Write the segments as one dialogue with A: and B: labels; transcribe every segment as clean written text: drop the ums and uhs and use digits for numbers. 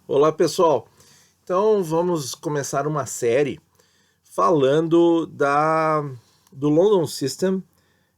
A: Olá pessoal, então vamos começar uma série falando do London System.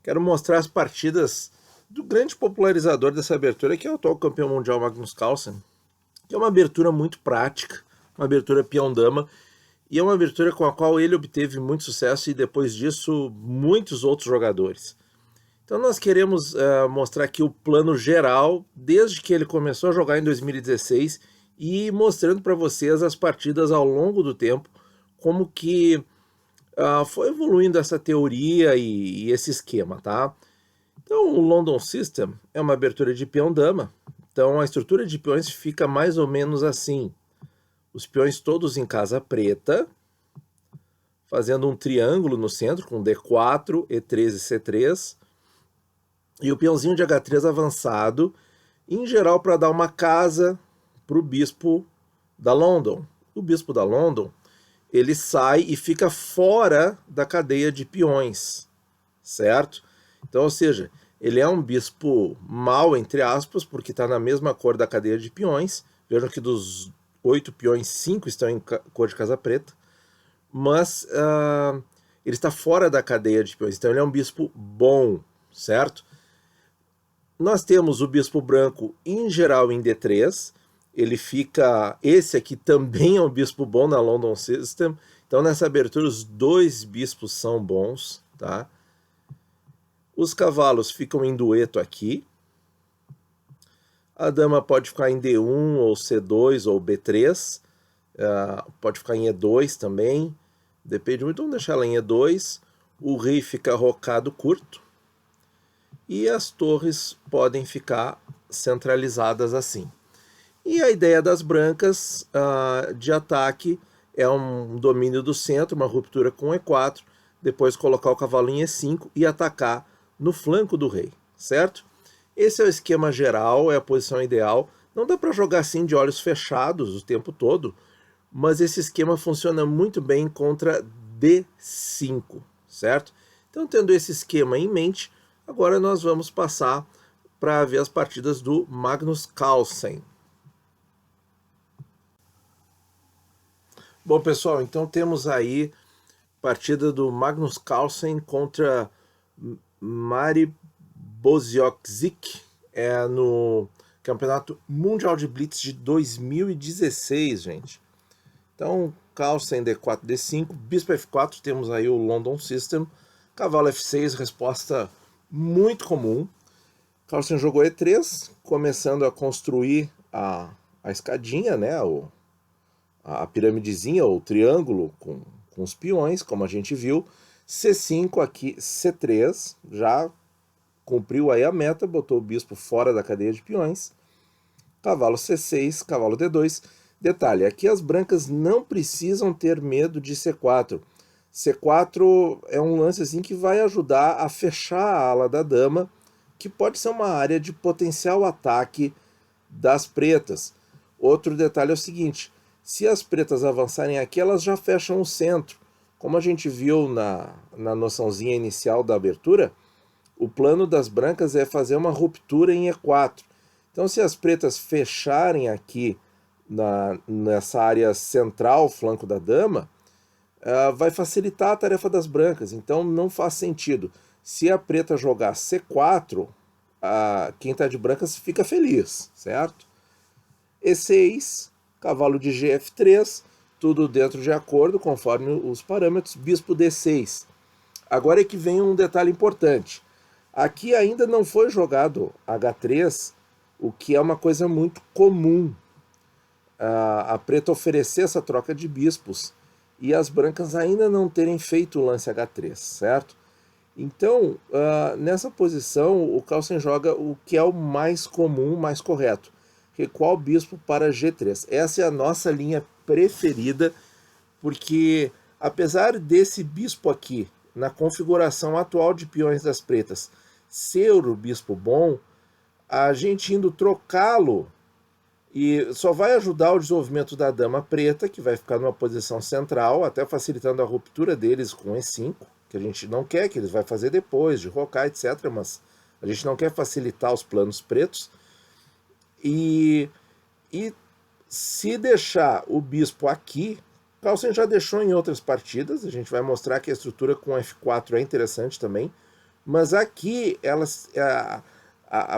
A: Quero mostrar as partidas do grande popularizador dessa abertura, que é o atual campeão mundial Magnus Carlsen, que é uma abertura muito prática, uma abertura peão-dama, e é uma abertura com a qual ele obteve muito sucesso e depois disso muitos outros jogadores. Então nós queremos mostrar aqui o plano geral, desde que ele começou a jogar em 2016, e mostrando para vocês as partidas ao longo do tempo, como que foi evoluindo essa teoria e esse esquema, tá? Então o London System é uma abertura de peão-dama, então a estrutura de peões fica mais ou menos assim. Os peões todos em casa preta, fazendo um triângulo no centro com D4, E3 e C3, e o peãozinho de H3 avançado, em geral para dar uma casa para o bispo da London. O bispo da London, ele sai e fica fora da cadeia de peões, certo? Então, ou seja, ele é um bispo mau, entre aspas, porque está na mesma cor da cadeia de peões. Vejam que dos 8 peões, 5 estão em cor de casa preta, mas ele está fora da cadeia de peões, então ele é um bispo bom, certo? Nós temos o bispo branco em geral em D3, ele fica, esse aqui também é um bispo bom na London System, então nessa abertura os dois bispos são bons, tá? Os cavalos ficam em dueto aqui, a dama pode ficar em D1 ou C2 ou B3, pode ficar em E2 também, depende muito, vamos deixar ela em E2, o rei fica rocado curto, e as torres podem ficar centralizadas assim. E a ideia das brancas de ataque é um domínio do centro, uma ruptura com E4, depois colocar o cavalo em E5 e atacar no flanco do rei, certo? Esse é o esquema geral, é a posição ideal. Não dá para jogar assim de olhos fechados o tempo todo, mas esse esquema funciona muito bem contra D5, certo? Então, tendo esse esquema em mente, agora nós vamos passar para ver as partidas do Magnus Carlsen. Bom, pessoal, então temos aí partida do Magnus Carlsen contra Mari Boziok, no Campeonato Mundial de Blitz de 2016, gente. Então, Carlsen D4, D5, bispo F4, temos aí o London System, cavalo F6, resposta muito comum. Carlsen jogou E3, começando a construir a escadinha, né, a piramidezinha, ou triângulo com os peões, como a gente viu. C5 aqui, C3, já cumpriu aí a meta, botou o bispo fora da cadeia de peões. Cavalo C6, cavalo D2. Detalhe, aqui as brancas não precisam ter medo de C4. C4 é um lance assim que vai ajudar a fechar a ala da dama, que pode ser uma área de potencial ataque das pretas. Outro detalhe é o seguinte, se as pretas avançarem aqui, elas já fecham o centro. Como a gente viu na noçãozinha inicial da abertura, o plano das brancas é fazer uma ruptura em E4. Então, se as pretas fecharem aqui nessa área central, flanco da dama, vai facilitar a tarefa das brancas. Então, não faz sentido. Se a preta jogar C4, quem está de brancas fica feliz, certo? E6, cavalo de GF3, tudo dentro de acordo, conforme os parâmetros, bispo D6. Agora é que vem um detalhe importante. Aqui ainda não foi jogado H3, o que é uma coisa muito comum. A preta oferecer essa troca de bispos e as brancas ainda não terem feito o lance H3, certo? Então, nessa posição, o Carlsen joga o que é o mais comum, mais correto. Recuar o bispo para G3. Essa é a nossa linha preferida, porque apesar desse bispo aqui, na configuração atual de peões das pretas, ser o bispo bom, a gente indo trocá-lo e só vai ajudar o desenvolvimento da dama preta, que vai ficar numa posição central, até facilitando a ruptura deles com E5, que a gente não quer, que eles vai fazer depois, de rocar, etc. Mas a gente não quer facilitar os planos pretos. E Se deixar o bispo aqui, Carlsen já deixou em outras partidas, a gente vai mostrar que a estrutura com F4 é interessante também, mas aqui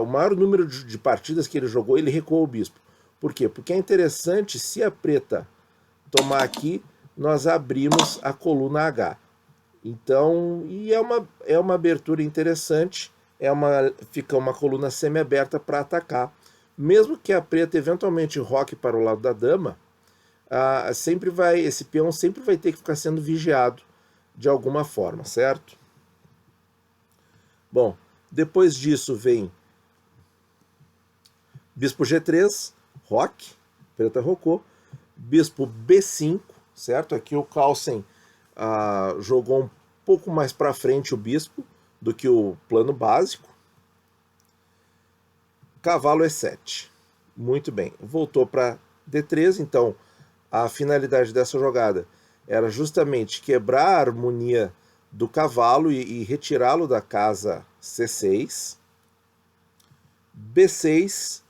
A: o maior número de partidas que ele jogou, ele recuou o bispo. Por quê? Porque é interessante, se a preta tomar aqui, nós abrimos a coluna H. Então, e é uma abertura interessante, fica uma coluna semi-aberta para atacar. Mesmo que a preta eventualmente roque para o lado da dama, esse peão sempre vai ter que ficar sendo vigiado de alguma forma, certo? Bom, depois disso vem bispo G3, roque, preta rocou, bispo B5, certo? Aqui o Carlsen jogou um pouco mais para frente o bispo do que o plano básico. Cavalo E7. Muito bem. Voltou para D3, então a finalidade dessa jogada era justamente quebrar a harmonia do cavalo e retirá-lo da casa C6. B6.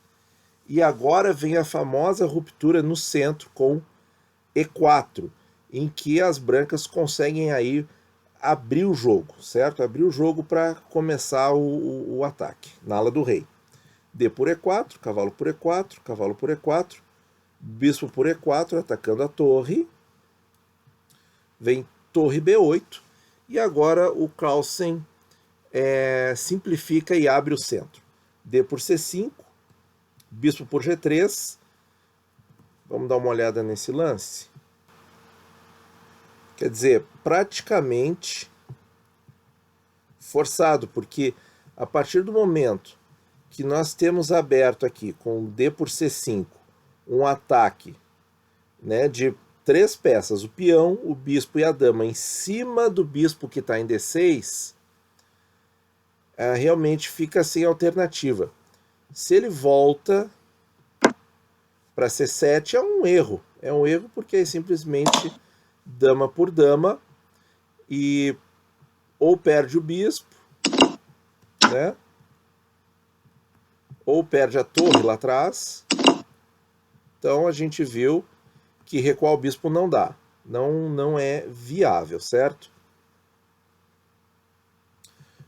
A: E agora vem a famosa ruptura no centro com E4, em que as brancas conseguem aí abrir o jogo, certo? Abrir o jogo para começar o ataque na ala do rei. D por E4, cavalo por E4, cavalo por E4, bispo por E4, atacando a torre. Vem torre B8, e agora o Carlsen simplifica e abre o centro. D por C5, bispo por G3. Vamos dar uma olhada nesse lance. Quer dizer, praticamente forçado, porque a partir do momento que nós temos aberto aqui com D por C5 um ataque, né, de 3 peças, o peão, o bispo e a dama, em cima do bispo que está em D6, realmente fica sem alternativa. Se ele volta para C7 é um erro. É um erro porque é simplesmente dama por dama e ou perde o bispo, né? Ou perde a torre lá atrás. Então a gente viu que recuar o bispo não dá. Não é viável, certo?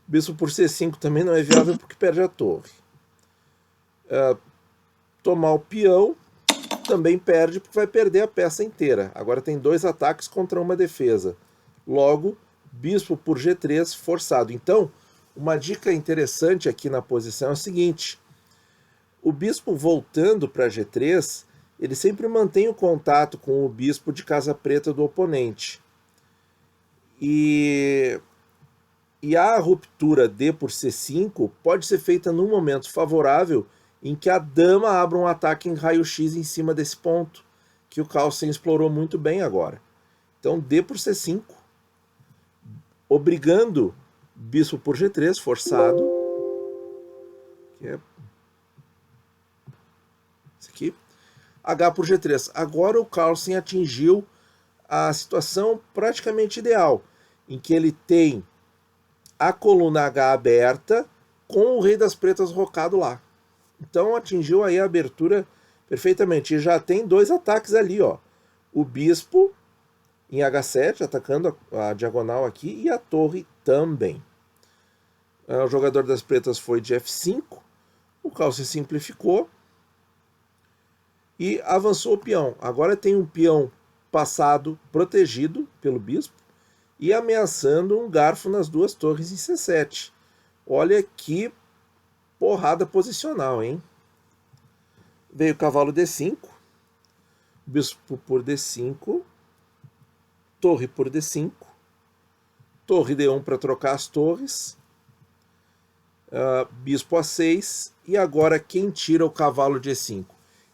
A: Bispo por C5 também não é viável porque perde a torre. Tomar o peão também perde porque vai perder a peça inteira. Agora tem 2 ataques contra uma defesa. Logo, bispo por G3 forçado. Então, uma dica interessante aqui na posição é o seguinte: o bispo voltando para G3, ele sempre mantém o contato com o bispo de casa preta do oponente. E a ruptura D por C5 pode ser feita num momento favorável em que a dama abra um ataque em raio-x em cima desse ponto, que o Carlsen explorou muito bem agora. Então, D por C5, obrigando bispo por G3, forçado, que é esse aqui, H por G3. Agora o Carlsen atingiu a situação praticamente ideal, em que ele tem a coluna H aberta com o rei das pretas rocado lá. Então atingiu aí a abertura perfeitamente. E já tem 2 ataques ali, ó. O bispo em H7, atacando a diagonal aqui, e a torre também. O jogador das pretas foi de F5. O Carlsen simplificou e avançou o peão. Agora tem um peão passado protegido pelo bispo e ameaçando um garfo nas 2 torres em C7. Olha que porrada posicional, hein? Veio o cavalo D5, bispo por D5, torre por D5, torre D1 para trocar as torres, bispo A6, e agora quem tira o cavalo de E5?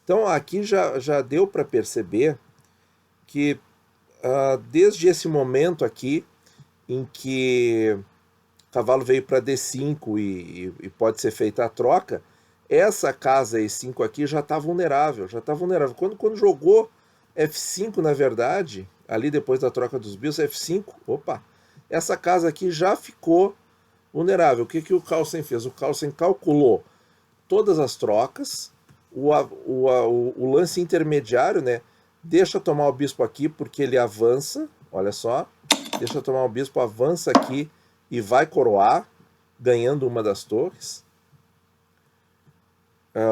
A: Então aqui já deu para perceber que desde esse momento aqui, em que o cavalo veio para D5 e pode ser feita a troca, essa casa E5 aqui já está vulnerável, Quando jogou F5, na verdade, ali depois da troca dos bispos, F5, essa casa aqui já ficou vulnerável. O que o Carlsen fez? O Carlsen calculou todas as trocas, o lance intermediário, né? Deixa tomar o bispo aqui porque ele avança, olha só. Deixa tomar o bispo, avança aqui e vai coroar, ganhando uma das torres.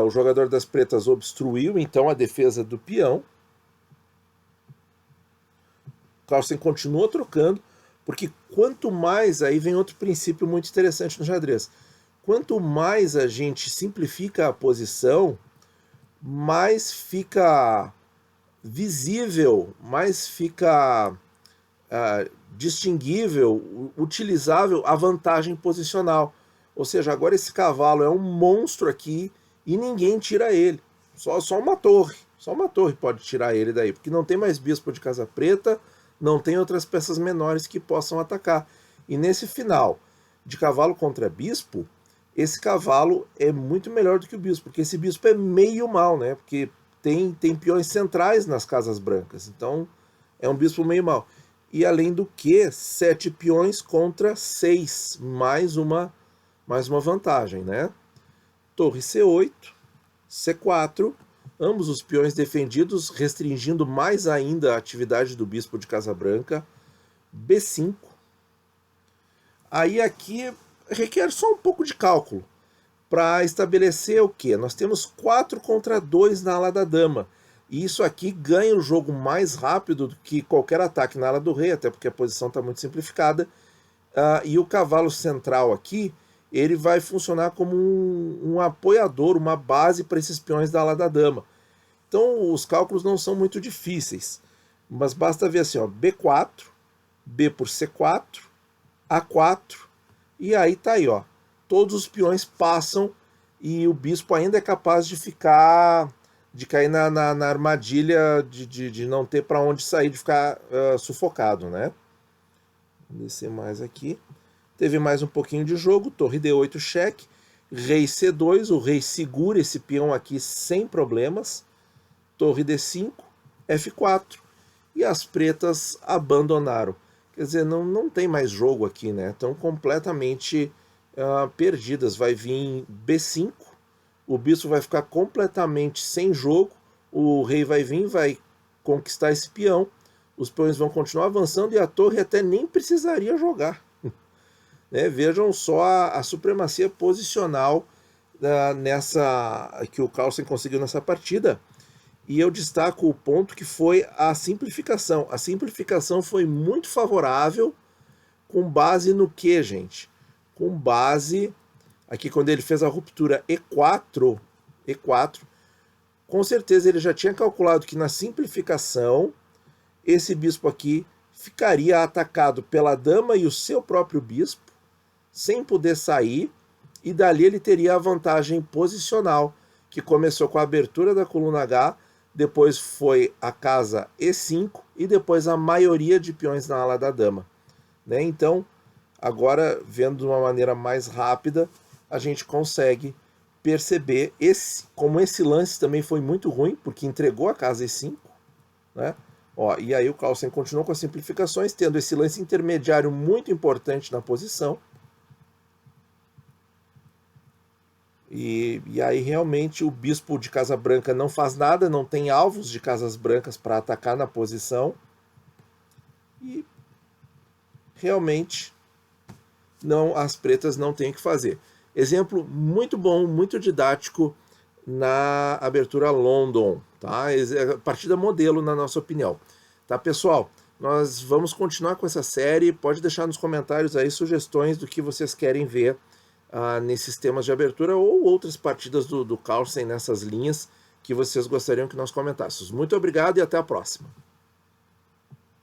A: O jogador das pretas obstruiu, então, a defesa do peão. Carlsen continua trocando, porque quanto mais, aí vem outro princípio muito interessante no xadrez, quanto mais a gente simplifica a posição, mais fica visível, mais fica distinguível, utilizável a vantagem posicional. Ou seja, agora esse cavalo é um monstro aqui e ninguém tira ele. Só uma torre pode tirar ele daí, porque não tem mais bispo de casa preta, não tem outras peças menores que possam atacar. E nesse final de cavalo contra bispo, esse cavalo é muito melhor do que o bispo, porque esse bispo é meio mal, né? Porque tem peões centrais nas casas brancas, então é um bispo meio mal. E além do que, 7 peões contra 6, mais uma vantagem, né? Torre C8, C4, ambos os peões defendidos, restringindo mais ainda a atividade do bispo de Casa Branca. B5. Aí aqui requer só um pouco de cálculo para estabelecer o que? Nós temos 4 contra 2 na ala da dama. E isso aqui ganha o jogo mais rápido do que qualquer ataque na ala do rei, até porque a posição está muito simplificada. E o cavalo central aqui, ele vai funcionar como um apoiador, uma base para esses peões da ala da dama. Então os cálculos não são muito difíceis, mas basta ver assim, ó, B4, B por C4, A4, e aí tá aí, ó, todos os peões passam e o bispo ainda é capaz de cair na armadilha de não ter para onde sair, de ficar sufocado, né? Vou descer mais aqui. Teve mais um pouquinho de jogo, torre D8 cheque, rei C2, o rei segura esse peão aqui sem problemas, torre D5, F4, e as pretas abandonaram. Quer dizer, não tem mais jogo aqui, né? Estão completamente perdidas. Vai vir B5, o bispo vai ficar completamente sem jogo, o rei vai vir, vai conquistar esse peão, os peões vão continuar avançando e a torre até nem precisaria jogar. Né? Vejam só a supremacia posicional que o Carlsen conseguiu nessa partida. E eu destaco o ponto que foi a simplificação. A simplificação foi muito favorável, com base no que, gente? Com base, aqui quando ele fez a ruptura E4, com certeza ele já tinha calculado que na simplificação, esse bispo aqui ficaria atacado pela dama e o seu próprio bispo, sem poder sair, e dali ele teria a vantagem posicional, que começou com a abertura da coluna H, depois foi a casa E5 e depois a maioria de peões na ala da dama. Né? Então, agora, vendo de uma maneira mais rápida, a gente consegue perceber como esse lance também foi muito ruim, porque entregou a casa E5. Né? Ó, e aí o Carlsen continuou com as simplificações, tendo esse lance intermediário muito importante na posição. E aí realmente o bispo de Casa Branca não faz nada, não tem alvos de casas brancas para atacar na posição. E realmente as pretas não têm o que fazer. Exemplo muito bom, muito didático na abertura London, tá? Partida modelo na nossa opinião. Tá, pessoal? Nós vamos continuar com essa série. Pode deixar nos comentários aí sugestões do que vocês querem ver nesses temas de abertura ou outras partidas do Carlsen nessas linhas que vocês gostariam que nós comentássemos. Muito obrigado e até a próxima.